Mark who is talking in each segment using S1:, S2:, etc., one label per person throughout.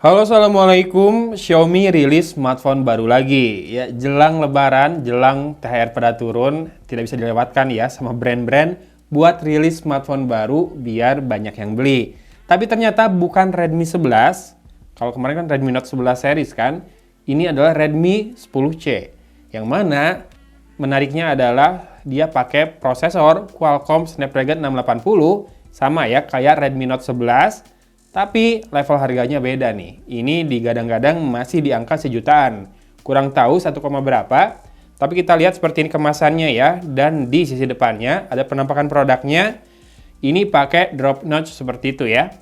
S1: Halo, assalamualaikum. Xiaomi rilis smartphone baru lagi. Ya, jelang Lebaran, jelang THR pada turun, tidak bisa dilewatkan ya sama brand-brand buat rilis smartphone baru biar banyak yang beli. Tapi ternyata bukan Redmi 11. Kalau kemarin kan Redmi Note 11 series kan. Ini adalah Redmi 10C. Yang mana menariknya adalah dia pakai prosesor Qualcomm Snapdragon 680, sama ya kayak Redmi Note 11. Tapi level harganya beda nih. Ini digadang-gadang masih di angka sejutaan. Kurang tahu 1, berapa. Tapi kita lihat seperti ini kemasannya ya. Dan di sisi depannya ada penampakan produknya. Ini pakai drop notch seperti itu ya.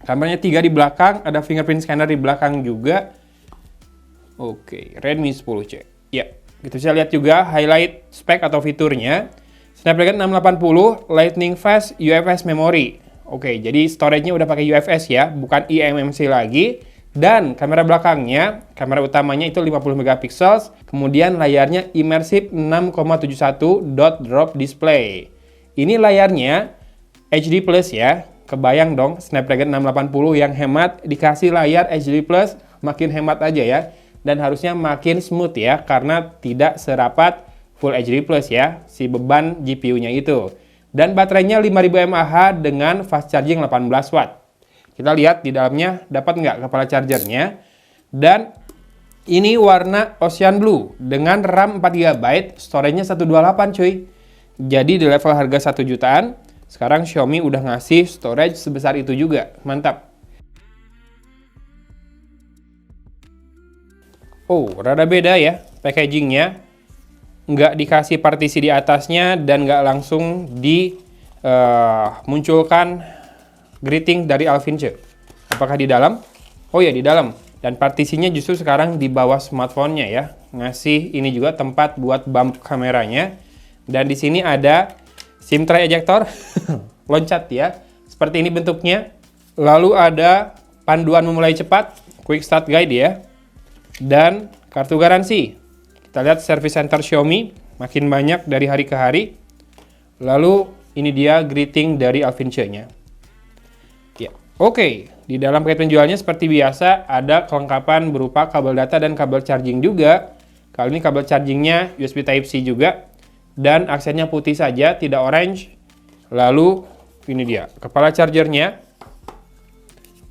S1: Kameranya 3 di belakang. Ada fingerprint scanner di belakang juga. Oke, Redmi 10C. Ya, kita bisa lihat juga highlight spek atau fiturnya. Snapdragon 680 Lightning Fast UFS Memory. Oke, jadi storage-nya udah pakai UFS ya, bukan eMMC lagi. Dan kamera belakangnya, kamera utamanya itu 50 megapiksel, kemudian layarnya immersive 6,71 dot drop display. Ini layarnya HD Plus ya, kebayang dong Snapdragon 680 yang hemat, dikasih layar HD Plus, makin hemat aja ya. Dan harusnya makin smooth ya, karena tidak serapat Full HD Plus ya, si beban GPU-nya itu. Dan baterainya 5000 mAh dengan fast charging 18 watt. Kita lihat di dalamnya dapat nggak kepala chargernya. Dan ini warna Ocean Blue dengan RAM 4 GB, storage-nya 128 cuy. Jadi di level harga 1 jutaan, sekarang Xiaomi udah ngasih storage sebesar itu juga. Mantap. Oh, rada beda ya packagingnya. Nggak dikasih partisi di atasnya dan nggak langsung dimunculkan greeting dari Alvince. Apakah di dalam? Oh ya, di dalam. Dan partisinya justru sekarang di bawah smartphone-nya ya. Ngasih ini juga tempat buat bump kameranya. Dan di sini ada SIM tray ejector, loncat ya. Seperti ini bentuknya. Lalu ada panduan memulai cepat, quick start guide ya. Dan kartu garansi. Kita lihat service center Xiaomi makin banyak dari hari ke hari. Lalu ini dia greeting dari Alvince-nya. Ya, oke. Di dalam paket penjualnya seperti biasa ada kelengkapan berupa kabel data dan kabel charging juga. Kali ini kabel chargingnya USB Type-C juga. Dan aksennya putih saja, tidak orange. Lalu ini dia kepala chargernya.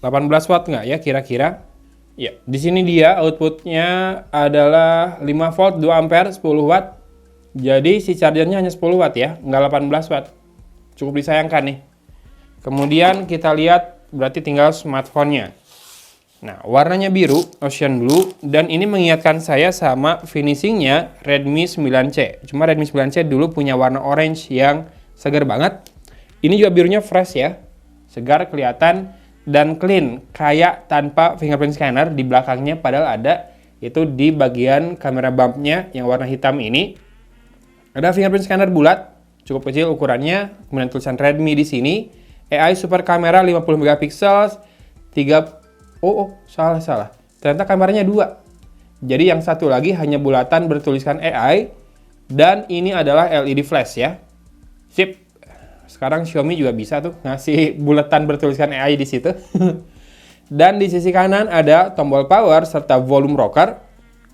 S1: 18 watt nggak ya kira-kira? Ya, di sini dia outputnya adalah 5 volt 2 ampere 10 watt. Jadi si chargernya hanya 10 watt ya, nggak 18 watt. Cukup disayangkan nih. Kemudian kita lihat berarti tinggal smartphone-nya. Nah, warnanya biru, Ocean Blue, dan ini mengingatkan saya sama finishingnya Redmi 9C. Cuma Redmi 9C dulu punya warna orange yang segar banget. Ini juga birunya fresh ya, segar kelihatan. Dan clean, kayak tanpa fingerprint scanner di belakangnya, padahal ada, itu di bagian kamera bumpnya yang warna hitam ini. Ada fingerprint scanner bulat, cukup kecil ukurannya, kemudian tulisan Redmi di sini. AI super kamera 50 megapiksel, salah. Ternyata kameranya 2. Jadi yang satu lagi hanya bulatan bertuliskan AI, dan ini adalah LED flash ya. Sip. Sekarang Xiaomi juga bisa tuh ngasih bulatan bertuliskan AI di situ. Dan di sisi kanan ada tombol power serta volume rocker.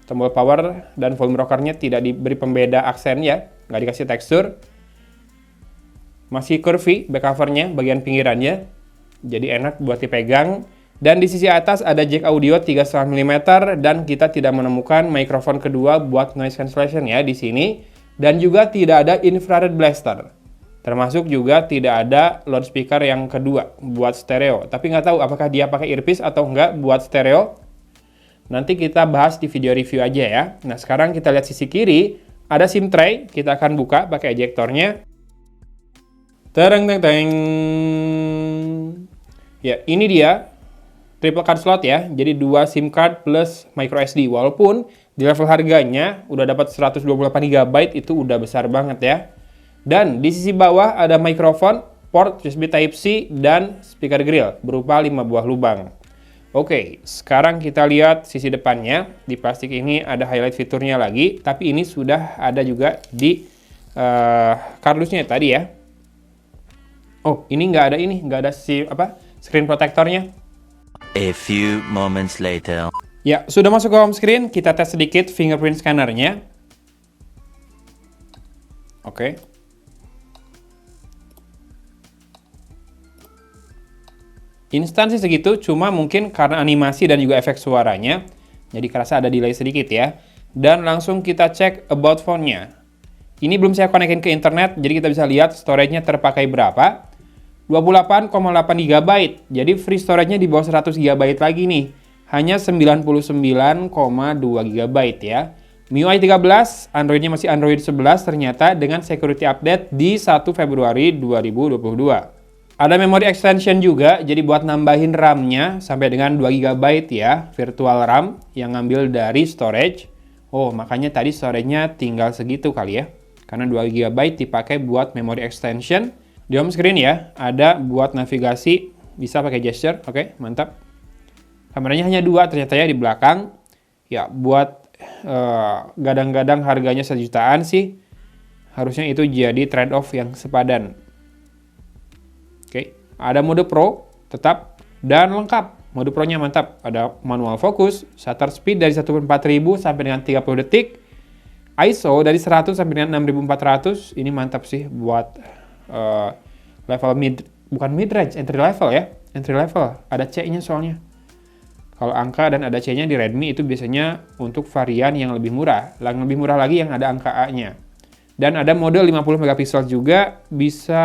S1: Tombol power dan volume rockernya tidak diberi pembeda aksen ya, nggak dikasih tekstur. Masih curvy back covernya, bagian pinggirannya. Jadi enak buat dipegang. Dan di sisi atas ada jack audio 3,5 mm dan kita tidak menemukan mikrofon kedua buat noise cancellation ya di sini. Dan juga tidak ada infrared blaster. Termasuk juga tidak ada loudspeaker yang kedua buat stereo. Tapi nggak tahu apakah dia pakai earpiece atau nggak buat stereo. Nanti kita bahas di video review aja ya. Nah, sekarang kita lihat sisi kiri. Ada SIM tray. Kita akan buka pakai ejektornya. Tereng. Ya, ini dia. Triple card slot ya. Jadi 2 SIM card plus micro SD. Walaupun di level harganya udah dapat 128 GB itu udah besar banget ya. Dan di sisi bawah ada mikrofon, port USB Type-C, dan speaker grill berupa 5 buah lubang. Oke, sekarang kita lihat sisi depannya. Di plastik ini ada highlight fiturnya lagi, tapi ini sudah ada juga di kardusnya tadi ya. Oh, ini nggak ada screen protectornya.
S2: A few moments later.
S1: Ya, sudah masuk ke home screen, kita tes sedikit fingerprint scannernya. Oke. Instan sih segitu, cuma mungkin karena animasi dan juga efek suaranya, jadi kerasa ada delay sedikit ya. Dan langsung kita cek about phone-nya. Ini belum saya konekin ke internet, jadi kita bisa lihat storage-nya terpakai berapa. 28,8 GB, jadi free storage-nya di bawah 100 GB lagi nih. Hanya 99,2 GB ya. MIUI 13, Android-nya masih Android 11 ternyata dengan security update di 1 Februari 2022. Ada memory extension juga, jadi buat nambahin RAM-nya sampai dengan 2 GB ya, virtual RAM yang ngambil dari storage. Oh, makanya tadi storage-nya tinggal segitu kali ya. Karena 2 GB dipakai buat memory extension. Di home screen ya, ada buat navigasi, bisa pakai gesture, oke, mantap. Kameranya hanya 2 ternyata ya di belakang. Ya, buat gadang-gadang harganya 1 jutaan sih, harusnya itu jadi trade-off yang sepadan. Oke, ada mode Pro, tetap, dan lengkap. Mode Pro-nya mantap, ada manual fokus, shutter speed dari 1/4000 sampai dengan 30 detik, ISO dari 100 sampai dengan 6400, ini mantap sih buat level bukan mid range, entry level ya, entry level, ada C-nya soalnya. Kalau angka dan ada C-nya di Redmi itu biasanya untuk varian yang lebih murah, yang lebih murah lagi yang ada angka A-nya. Dan ada mode 50 megapiksel juga, bisa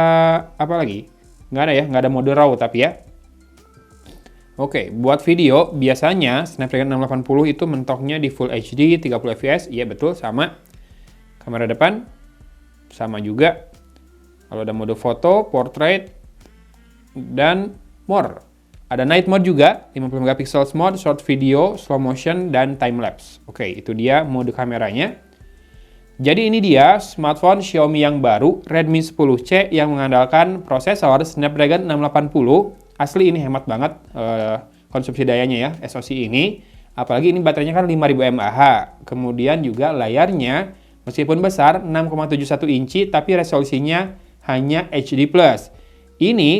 S1: apa lagi? Nggak ada ya, nggak ada mode RAW tapi ya. Oke, buat video biasanya Snapdragon 680 itu mentoknya di Full HD 30 fps, iya betul sama. Kamera depan sama juga. Kalau ada mode foto, portrait, dan more. Ada night mode juga, 50 megapiksel mode, short video, slow motion, dan time lapse. Oke, itu dia mode kameranya. Jadi ini dia smartphone Xiaomi yang baru, Redmi 10C yang mengandalkan prosesor Snapdragon 680. Asli ini hemat banget konsumsi dayanya ya, SoC ini. Apalagi ini baterainya kan 5000 mAh. Kemudian juga layarnya meskipun besar 6,71 inci tapi resolusinya hanya HD+. Ini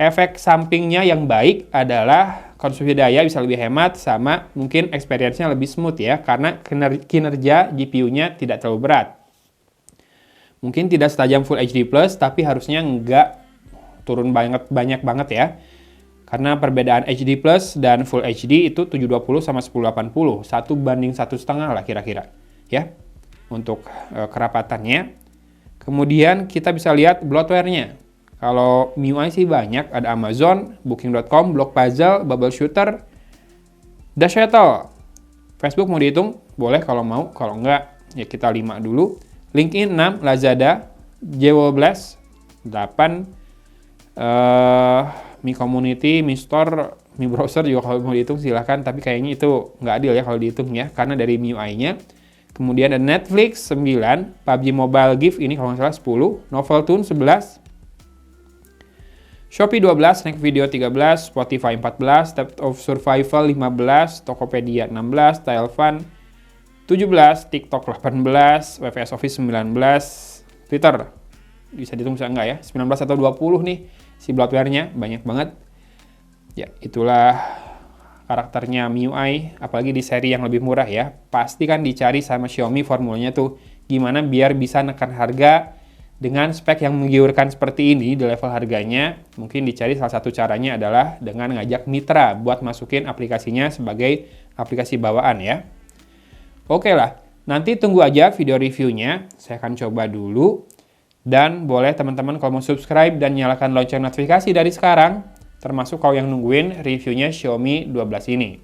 S1: efek sampingnya yang baik adalah konsumsi daya bisa lebih hemat sama mungkin experience-nya lebih smooth ya karena kinerja GPU-nya tidak terlalu berat. Mungkin tidak setajam Full HD+, tapi harusnya nggak turun banyak banget ya. Karena perbedaan HD Plus dan Full HD itu 720 sama 1080, 1:1,5 lah kira-kira ya untuk kerapatannya. Kemudian kita bisa lihat bloatware-nya. Kalau MIUI sih banyak, ada Amazon, Booking.com, Blockpuzzle, Bubble Shooter, Dash Shuttle. Facebook mau dihitung? Boleh kalau mau, kalau enggak ya kita 5 dulu. LinkedIn 6, Lazada, Jewel Blast 8, Mi Community, Mi Store, Mi Browser juga kalau mau dihitung silahkan, tapi kayaknya itu nggak adil ya kalau dihitung ya, karena dari MIUI-nya. Kemudian ada Netflix 9, PUBG Mobile Gift ini kalau nggak salah 10, Noveltoon 11, Shopee 12, Snack Video 13, Spotify 14, Tab of Survival 15, Tokopedia 16, Tailfun 17, TikTok 18, WPS Office 19, Twitter bisa dihitung bisa enggak ya, 19 atau 20 nih si bloatware-nya, banyak banget. Ya, itulah karakternya MIUI, apalagi di seri yang lebih murah ya. Pasti kan dicari sama Xiaomi formulanya tuh, gimana biar bisa nekan harga dengan spek yang menggiurkan seperti ini di level harganya. Mungkin dicari salah satu caranya adalah dengan ngajak mitra buat masukin aplikasinya sebagai aplikasi bawaan ya. Oke lah, nanti tunggu aja video reviewnya, saya akan coba dulu. Dan boleh teman-teman kalau mau subscribe dan nyalakan lonceng notifikasi dari sekarang, termasuk kalau yang nungguin reviewnya Xiaomi 12 ini.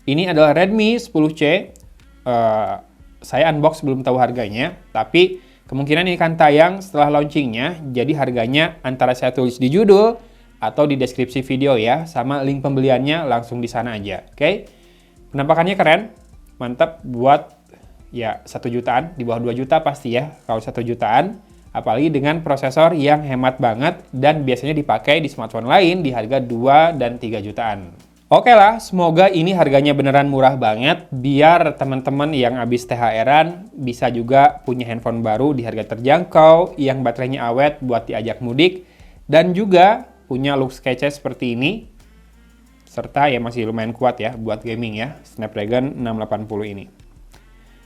S1: Ini adalah Redmi 10C, saya unbox belum tahu harganya, tapi kemungkinan ini akan tayang setelah launchingnya, jadi harganya antara saya tulis di judul atau di deskripsi video ya, sama link pembeliannya langsung di sana aja, oke? Penampakannya keren, mantap buat ya 1 jutaan, di bawah 2 juta pasti ya kalau 1 jutaan, apalagi dengan prosesor yang hemat banget dan biasanya dipakai di smartphone lain di harga 2 dan 3 jutaan. Oke lah, semoga ini harganya beneran murah banget biar teman-teman yang habis THR-an bisa juga punya handphone baru di harga terjangkau yang baterainya awet buat diajak mudik dan juga punya looks kece seperti ini. serta ya masih lumayan kuat ya buat gaming ya, Snapdragon 680 ini.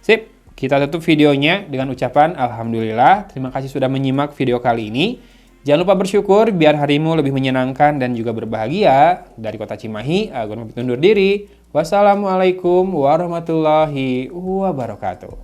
S1: Sip, kita tutup videonya dengan ucapan Alhamdulillah. Terima kasih sudah menyimak video kali ini. Jangan lupa bersyukur biar harimu lebih menyenangkan dan juga berbahagia. Dari Kota Cimahi, Agun pamit undur diri. Wassalamualaikum warahmatullahi wabarakatuh.